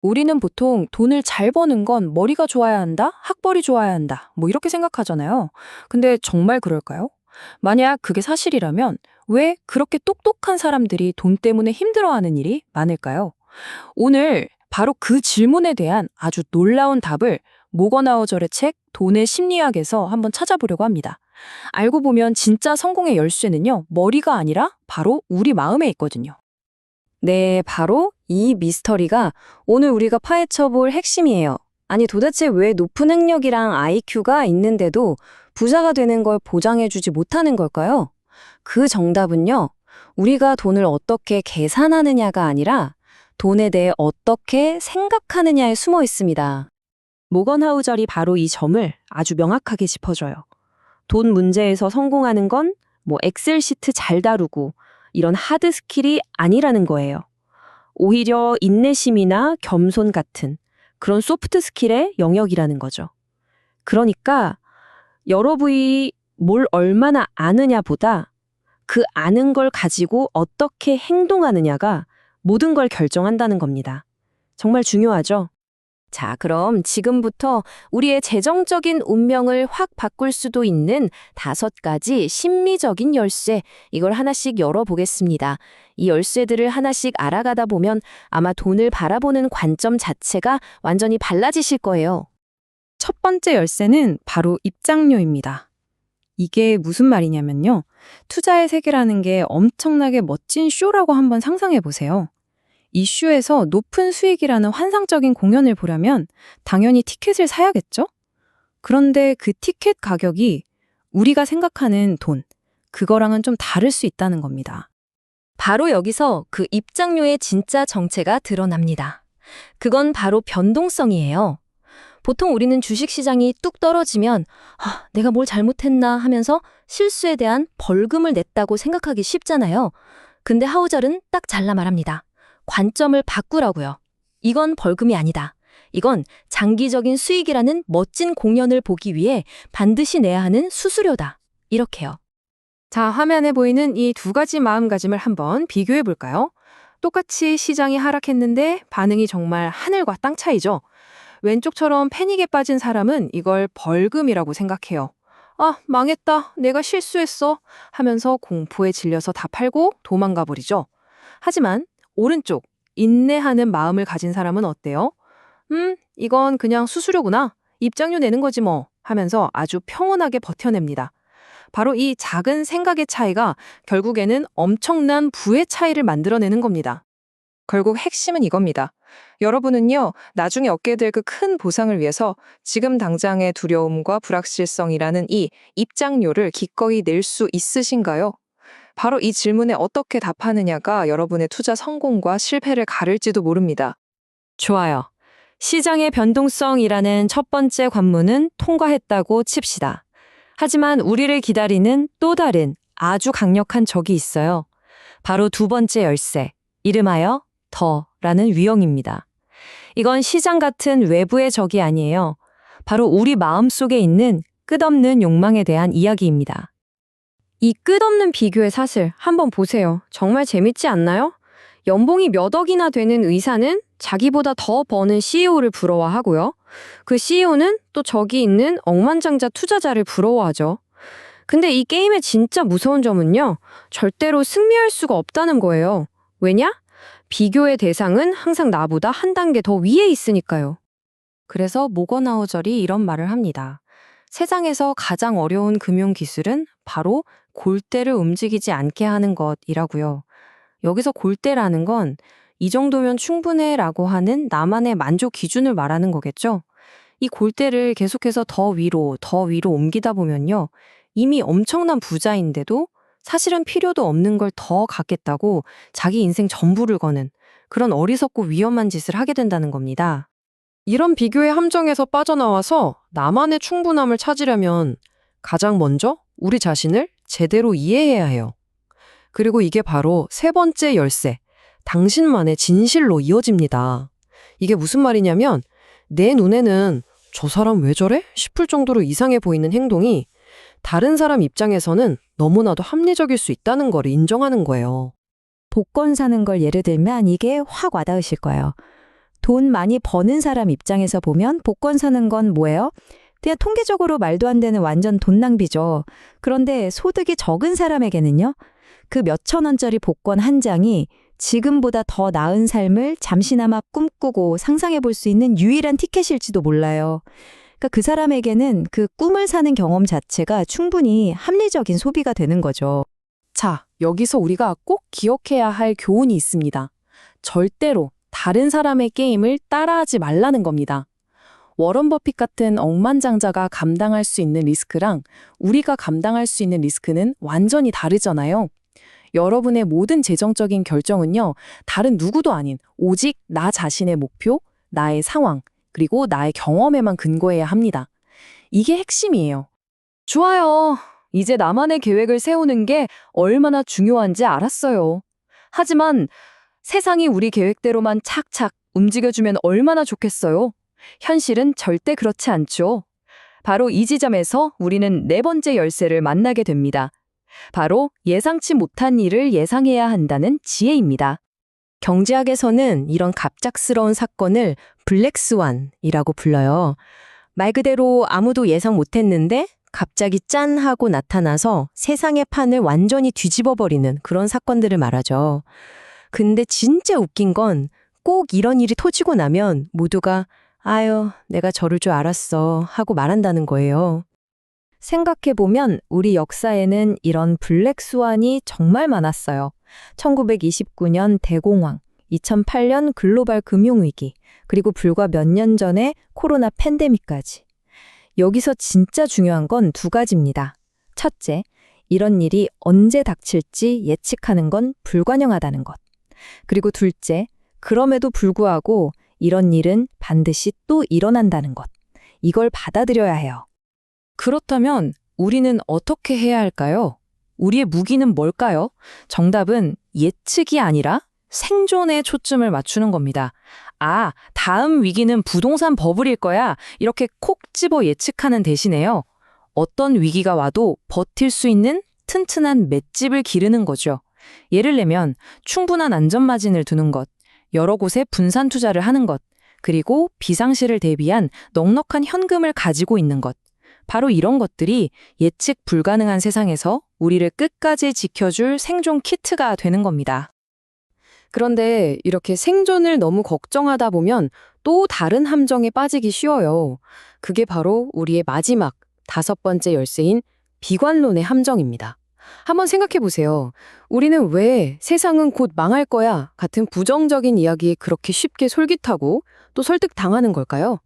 우리는 보통 돈을 잘 버는 건 머리가 좋아야 한다, 학벌이 좋아야 한다, 뭐 이렇게 생각하잖아요. 근데 정말 그럴까요? 만약 그게 사실이라면 왜 그렇게 똑똑한 사람들이 돈 때문에 힘들어하는 일이 많을까요? 오늘 바로 그 질문에 대한 아주 놀라운 답을 모건하우절의 책 돈의 심리학에서 한번 찾아보려고 합니다. 알고 보면 진짜 성공의 열쇠는요, 머리가 아니라 바로 우리 마음에 있거든요. 네, 바로 이 미스터리가 오늘 우리가 파헤쳐 볼 핵심이에요. 아니, 도대체 왜 높은 학력이랑 IQ가 있는데도 부자가 되는 걸 보장해주지 못하는 걸까요? 그 정답은요, 우리가 돈을 어떻게 계산하느냐가 아니라 돈에 대해 어떻게 생각하느냐에 숨어 있습니다. 모건하우절이 바로 이 점을 아주 명확하게 짚어줘요. 돈 문제에서 성공하는 건 엑셀 시트 잘 다루고 이런 하드 스킬이 아니라는 거예요. 오히려 인내심이나 겸손 같은 그런 소프트 스킬의 영역이라는 거죠. 그러니까 여러분이 뭘 얼마나 아느냐보다 그 아는 걸 가지고 어떻게 행동하느냐가 모든 걸 결정한다는 겁니다. 정말 중요하죠? 자, 그럼 지금부터 우리의 재정적인 운명을 확 바꿀 수도 있는 5가지 심리적인 열쇠, 이걸 하나씩 열어보겠습니다. 이 열쇠들을 하나씩 알아가다 보면 아마 돈을 바라보는 관점 자체가 완전히 달라지실 거예요. 첫 번째 열쇠는 바로 입장료입니다. 이게 무슨 말이냐면요. 투자의 세계라는 게 엄청나게 멋진 쇼라고 한번 상상해 보세요. 이 쇼에서 높은 수익이라는 환상적인 공연을 보려면 당연히 티켓을 사야겠죠? 그런데 그 티켓 가격이 우리가 생각하는 돈, 그거랑은 좀 다를 수 있다는 겁니다. 바로 여기서 그 입장료의 진짜 정체가 드러납니다. 그건 바로 변동성이에요. 보통 우리는 주식시장이 뚝 떨어지면 내가 뭘 잘못했나 하면서 실수에 대한 벌금을 냈다고 생각하기 쉽잖아요. 근데 하우절은 딱 잘라 말합니다. 관점을 바꾸라고요. 이건 벌금이 아니다. 이건 장기적인 수익이라는 멋진 공연을 보기 위해 반드시 내야 하는 수수료다. 이렇게요. 자, 화면에 보이는 이 2가지 마음가짐을 한번 비교해 볼까요? 똑같이 시장이 하락했는데 반응이 정말 하늘과 땅 차이죠. 왼쪽처럼 패닉에 빠진 사람은 이걸 벌금이라고 생각해요. 아, 망했다. 내가 실수했어. 하면서 공포에 질려서 다 팔고 도망가 버리죠. 하지만 오른쪽, 인내하는 마음을 가진 사람은 어때요? 이건 그냥 수수료구나. 입장료 내는 거지 뭐. 하면서 아주 평온하게 버텨냅니다. 바로 이 작은 생각의 차이가 결국에는 엄청난 부의 차이를 만들어내는 겁니다. 결국 핵심은 이겁니다. 여러분은요, 나중에 얻게 될 그 큰 보상을 위해서 지금 당장의 두려움과 불확실성이라는 이 입장료를 기꺼이 낼 수 있으신가요? 바로 이 질문에 어떻게 답하느냐가 여러분의 투자 성공과 실패를 가를지도 모릅니다. 좋아요. 시장의 변동성이라는 첫 번째 관문은 통과했다고 칩시다. 하지만 우리를 기다리는 또 다른 아주 강력한 적이 있어요. 바로 2번째 열쇠, 이름하여 더라는 유형입니다. 이건 시장 같은 외부의 적이 아니에요. 바로 우리 마음속에 있는 끝없는 욕망에 대한 이야기입니다. 이 끝없는 비교의 사슬 한번 보세요. 정말 재밌지 않나요? 연봉이 몇 억이나 되는 의사는 자기보다 더 버는 CEO를 부러워하고요. 그 CEO는 또 저기 있는 억만장자 투자자를 부러워하죠. 근데 이 게임의 진짜 무서운 점은요, 절대로 승리할 수가 없다는 거예요. 왜냐? 비교의 대상은 항상 나보다 한 단계 더 위에 있으니까요. 그래서 모건하우절이 이런 말을 합니다. 세상에서 가장 어려운 금융 기술은 바로 골대를 움직이지 않게 하는 것이라고요. 여기서 골대라는 건 이 정도면 충분해라고 하는 나만의 만족 기준을 말하는 거겠죠. 이 골대를 계속해서 더 위로 옮기다 보면요. 이미 엄청난 부자인데도 사실은 필요도 없는 걸 더 갖겠다고 자기 인생 전부를 거는 그런 어리석고 위험한 짓을 하게 된다는 겁니다. 이런 비교의 함정에서 빠져나와서 나만의 충분함을 찾으려면 가장 먼저 우리 자신을 제대로 이해해야 해요. 그리고 이게 바로 3번째 열쇠, 당신만의 진실로 이어집니다. 이게 무슨 말이냐면 내 눈에는 저 사람 왜 저래? 싶을 정도로 이상해 보이는 행동이 다른 사람 입장에서는 너무나도 합리적일 수 있다는 걸 인정하는 거예요. 복권 사는 걸 예를 들면 이게 확 와닿으실 거예요. 돈 많이 버는 사람 입장에서 보면 복권 사는 건 뭐예요? 그냥 통계적으로 말도 안 되는 완전 돈 낭비죠. 그런데 소득이 적은 사람에게는요? 그 몇천 원짜리 복권 한 장이 지금보다 더 나은 삶을 잠시나마 꿈꾸고 상상해 볼 수 있는 유일한 티켓일지도 몰라요. 그러니까 그 사람에게는 그 꿈을 사는 경험 자체가 충분히 합리적인 소비가 되는 거죠. 자, 여기서 우리가 꼭 기억해야 할 교훈이 있습니다. 절대로 다른 사람의 게임을 따라하지 말라는 겁니다. 워런 버핏 같은 억만장자가 감당할 수 있는 리스크랑 우리가 감당할 수 있는 리스크는 완전히 다르잖아요. 여러분의 모든 재정적인 결정은요, 다른 누구도 아닌 오직 나 자신의 목표, 나의 상황, 그리고 나의 경험에만 근거해야 합니다. 이게 핵심이에요. 좋아요. 이제 나만의 계획을 세우는 게 얼마나 중요한지 알았어요. 하지만 세상이 우리 계획대로만 착착 움직여주면 얼마나 좋겠어요. 현실은 절대 그렇지 않죠. 바로 이 지점에서 우리는 네 번째 열쇠를 만나게 됩니다. 바로 예상치 못한 일을 예상해야 한다는 지혜입니다. 경제학에서는 이런 갑작스러운 사건을 블랙스완이라고 불러요. 말 그대로 아무도 예상 못했는데 갑자기 짠 하고 나타나서 세상의 판을 완전히 뒤집어버리는 그런 사건들을 말하죠. 근데 진짜 웃긴 건 꼭 이런 일이 터지고 나면 모두가 아유, 내가 저럴 줄 알았어 하고 말한다는 거예요. 생각해보면 우리 역사에는 이런 블랙스완이 정말 많았어요. 1929년 대공황, 2008년 글로벌 금융위기, 그리고 불과 몇 년 전에 코로나 팬데믹까지. 여기서 진짜 중요한 건 두 가지입니다. 첫째, 이런 일이 언제 닥칠지 예측하는 건 불가능하다는 것. 그리고 둘째, 그럼에도 불구하고 이런 일은 반드시 또 일어난다는 것. 이걸 받아들여야 해요. 그렇다면 우리는 어떻게 해야 할까요? 우리의 무기는 뭘까요? 정답은 예측이 아니라 생존에 초점을 맞추는 겁니다. 아, 다음 위기는 부동산 버블일 거야. 이렇게 콕 집어 예측하는 대신에요. 어떤 위기가 와도 버틸 수 있는 튼튼한 맷집을 기르는 거죠. 예를 내면 충분한 안전마진을 두는 것, 여러 곳에 분산 투자를 하는 것, 그리고 비상시를 대비한 넉넉한 현금을 가지고 있는 것. 바로 이런 것들이 예측 불가능한 세상에서 우리를 끝까지 지켜줄 생존 키트가 되는 겁니다. 그런데 이렇게 생존을 너무 걱정하다 보면 또 다른 함정에 빠지기 쉬워요. 그게 바로 우리의 마지막 5번째 열쇠인 비관론의 함정입니다. 한번 생각해 보세요. 우리는 왜 세상은 곧 망할 거야 같은 부정적인 이야기에 그렇게 쉽게 솔깃하고 또 설득당하는 걸까요?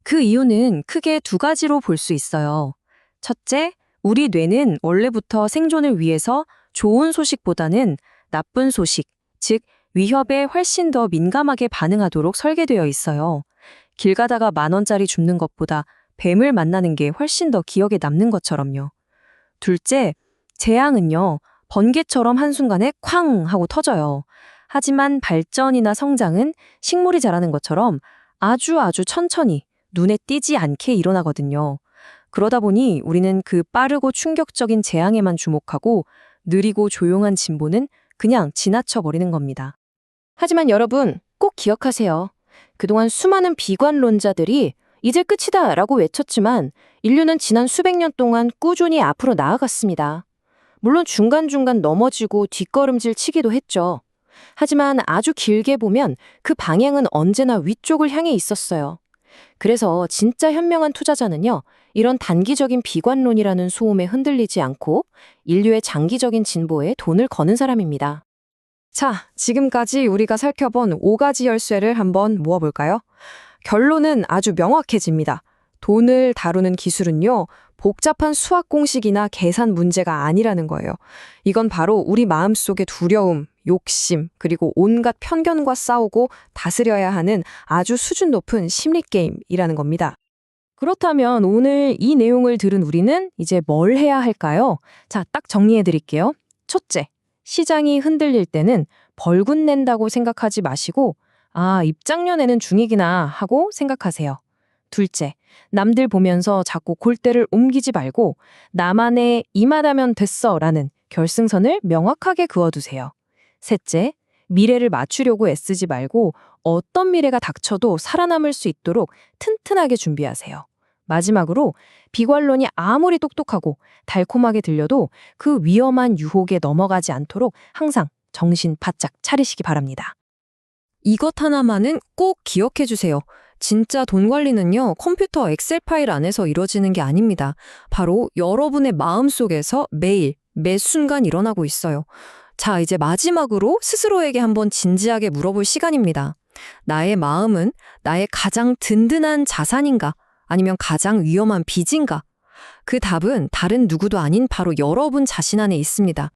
그 이유는 크게 두 가지로 볼 수 있어요. 첫째, 우리 뇌는 원래부터 생존을 위해서 좋은 소식보다는 나쁜 소식, 즉 위협에 훨씬 더 민감하게 반응하도록 설계되어 있어요. 길 가다가 10,000원짜리 줍는 것보다 뱀을 만나는 게 훨씬 더 기억에 남는 것처럼요. 둘째, 재앙은요, 번개처럼 한순간에 쾅 하고 터져요. 하지만 발전이나 성장은 식물이 자라는 것처럼 아주 천천히 눈에 띄지 않게 일어나거든요. 그러다 보니 우리는 그 빠르고 충격적인 재앙에만 주목하고 느리고 조용한 진보는 그냥 지나쳐버리는 겁니다. 하지만 여러분, 꼭 기억하세요. 그동안 수많은 비관론자들이 이제 끝이다 라고 외쳤지만 인류는 지난 수백 년 동안 꾸준히 앞으로 나아갔습니다. 물론 중간중간 넘어지고 뒷걸음질 치기도 했죠. 하지만 아주 길게 보면 그 방향은 언제나 위쪽을 향해 있었어요. 그래서 진짜 현명한 투자자는요, 이런 단기적인 비관론이라는 소음에 흔들리지 않고 인류의 장기적인 진보에 돈을 거는 사람입니다. 자, 지금까지 우리가 살펴본 5가지 열쇠를 한번 모아볼까요? 결론은 아주 명확해집니다. 돈을 다루는 기술은요, 복잡한 수학 공식이나 계산 문제가 아니라는 거예요. 이건 바로 우리 마음속의 두려움, 욕심, 그리고 온갖 편견과 싸우고 다스려야 하는 아주 수준 높은 심리 게임이라는 겁니다. 그렇다면 오늘 이 내용을 들은 우리는 이제 뭘 해야 할까요? 자, 딱 정리해 드릴게요. 첫째, 시장이 흔들릴 때는 벌금 낸다고 생각하지 마시고 아, 입장료 내는 중이구나 하고 생각하세요. 둘째, 남들 보면서 자꾸 골대를 옮기지 말고 나만의 이만하면 됐어 라는 결승선을 명확하게 그어두세요. 셋째, 미래를 맞추려고 애쓰지 말고 어떤 미래가 닥쳐도 살아남을 수 있도록 튼튼하게 준비하세요. 마지막으로 비관론이 아무리 똑똑하고 달콤하게 들려도 그 위험한 유혹에 넘어가지 않도록 항상 정신 바짝 차리시기 바랍니다. 이것 하나만은 꼭 기억해 주세요. 진짜 돈 관리는요, 컴퓨터 엑셀 파일 안에서 이루어지는 게 아닙니다. 바로 여러분의 마음속에서 매일, 매 순간 일어나고 있어요. 자, 이제 마지막으로 스스로에게 한번 진지하게 물어볼 시간입니다. 나의 마음은 나의 가장 든든한 자산인가? 아니면 가장 위험한 빚인가? 그 답은 다른 누구도 아닌 바로 여러분 자신 안에 있습니다.